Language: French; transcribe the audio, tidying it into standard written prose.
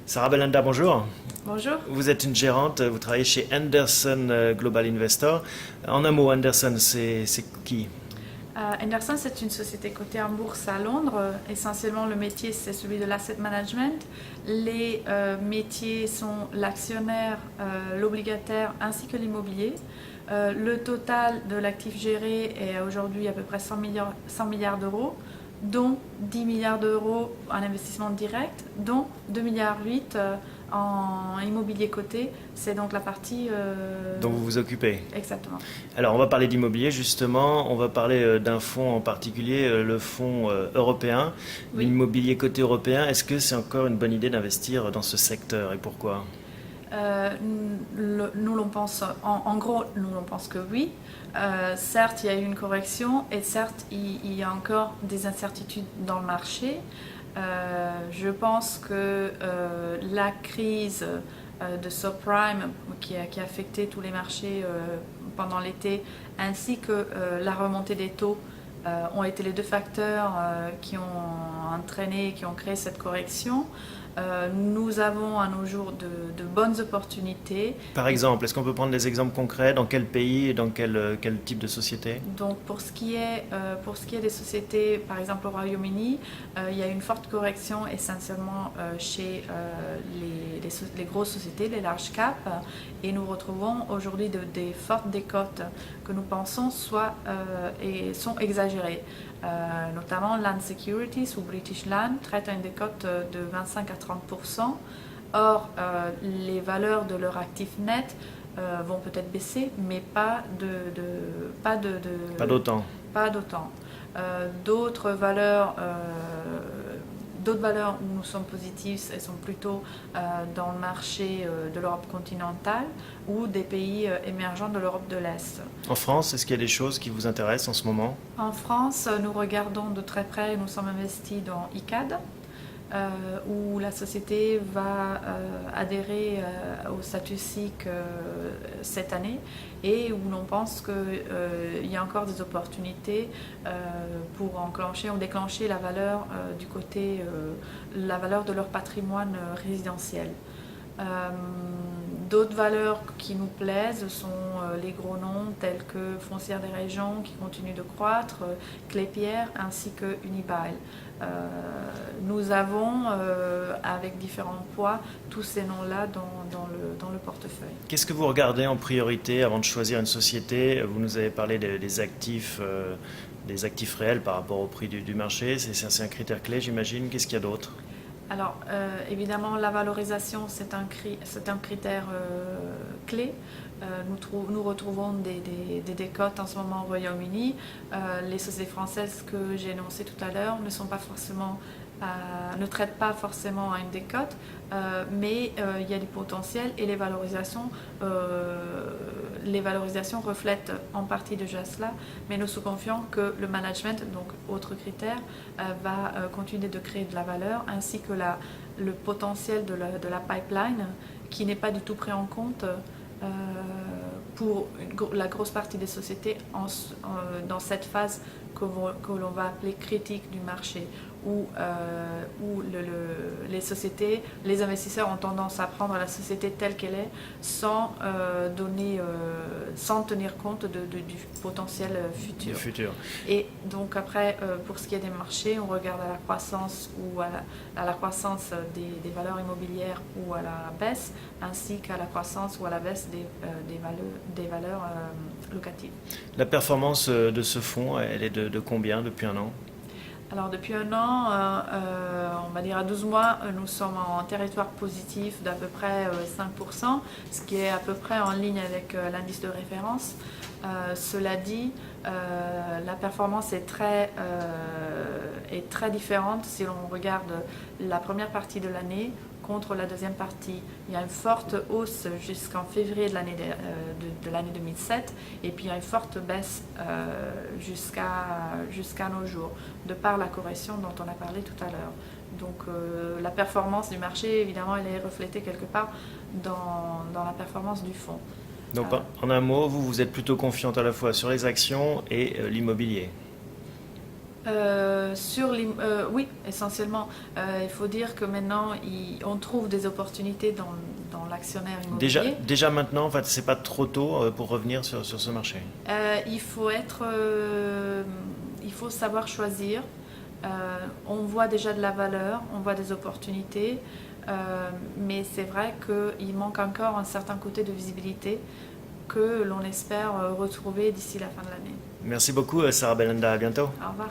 Sarah Belanda, bonjour. Bonjour. Vous êtes une gérante, vous travaillez chez Anderson Global Investor. En un mot, Anderson, c'est qui? Anderson, c'est une société cotée en bourse à Londres. Essentiellement, le métier, c'est celui de l'asset management. Les métiers sont l'actionnaire, l'obligataire ainsi que l'immobilier. Le total de l'actif géré est aujourd'hui à peu près 100 milliards d'euros, dont 10 milliards d'euros en investissement direct, dont 2,8 milliards en immobilier coté. C'est donc la partie... Dont vous vous occupez. Exactement. Alors, on va parler d'immobilier justement. On va parler d'un fonds en particulier, le fonds européen, Oui. l'immobilier côté européen. Est-ce que c'est encore une bonne idée d'investir dans ce secteur et pourquoi? Nous l'on pense, en gros, nous l'on pense que oui. Certes, il y a eu une correction et certes, il y a encore des incertitudes dans le marché. Je pense que la crise de subprime qui a affecté tous les marchés pendant l'été, ainsi que la remontée des taux, ont été les deux facteurs qui ont entraîné, qui ont créé cette correction. Nous avons à nos jours de bonnes opportunités. Par exemple, est-ce qu'on peut prendre des exemples concrets? Dans quel pays et dans quel type de société? Donc pour ce qui est des sociétés, par exemple au Royaume-Uni, il y a une forte correction essentiellement chez les grosses sociétés, les large cap, et nous retrouvons aujourd'hui des fortes décotes que nous pensons sont exagérées. Notamment Land Securities ou British Land traite une décote de 25 à 30%. Or, les valeurs de leur actif net vont peut-être baisser, mais pas Pas d'autant. pas d'autant. D'autres valeurs, où nous sommes positifs, elles sont plutôt dans le marché de l'Europe continentale ou des pays émergents de l'Europe de l'Est. En France, est-ce qu'il y a des choses qui vous intéressent en ce moment? En France, nous regardons de très près, nous sommes investis dans ICAD, où la société va adhérer au statut SIC cette année et où l'on pense qu'il y a encore des opportunités pour enclencher ou déclencher la valeur du côté, la valeur de leur patrimoine résidentiel. D'autres valeurs qui nous plaisent sont les gros noms tels que Foncière des Régions qui continuent de croître, Clépierre ainsi que Unibail. Nous avons, avec différents poids, tous ces noms-là dans le portefeuille. Qu'est-ce que vous regardez en priorité avant de choisir une société? Vous nous avez parlé des actifs réels par rapport au prix du marché. C'est un critère clé, j'imagine. Qu'est-ce qu'il y a d'autre? Alors, évidemment, la valorisation, c'est un critère clé. Nous retrouvons des décotes en ce moment au Royaume-Uni. Les sociétés françaises que j'ai énoncées tout à l'heure ne traitent pas forcément à une décote, mais il y a du potentiel et les valorisations reflètent en partie déjà cela, mais nous sommes confiants que le management, donc autre critère, va continuer de créer de la valeur, ainsi que le potentiel de la pipeline, qui n'est pas du tout pris en compte pour la grosse partie des sociétés dans cette phase que l'on va appeler critique du marché, où les sociétés, les investisseurs ont tendance à prendre la société telle qu'elle est sans tenir compte du potentiel futur. Et donc après, pour ce qui est des marchés, on regarde à la croissance ou à la croissance des valeurs immobilières ou à la baisse, ainsi qu'à la croissance ou à la baisse des valeurs locatives. La performance de ce fonds, elle est de combien depuis un an? Alors depuis un an, on va dire à 12 mois, nous sommes en territoire positif d'à peu près 5%, ce qui est à peu près en ligne avec l'indice de référence. Cela dit, la performance est très différente si l'on regarde la première partie de l'année contre la deuxième partie. Il y a une forte hausse jusqu'en février de l'année 2007 et puis il y a une forte baisse jusqu'à nos jours, de par la correction dont on a parlé tout à l'heure. Donc la performance du marché, évidemment, elle est reflétée quelque part dans la performance du fonds. Donc en un mot, vous êtes plutôt confiante à la fois sur les actions et l'immobilier. Oui, essentiellement. Il faut dire que maintenant, on trouve des opportunités dans l'actionnaire immobilier. Déjà maintenant, en fait, c'est pas trop tôt pour revenir sur ce marché. Il faut savoir choisir. On voit déjà de la valeur, on voit des opportunités, mais c'est vrai qu'il manque encore un certain côté de visibilité que l'on espère retrouver d'ici la fin de l'année. Merci beaucoup, Sarah Belenda. À bientôt. Au revoir.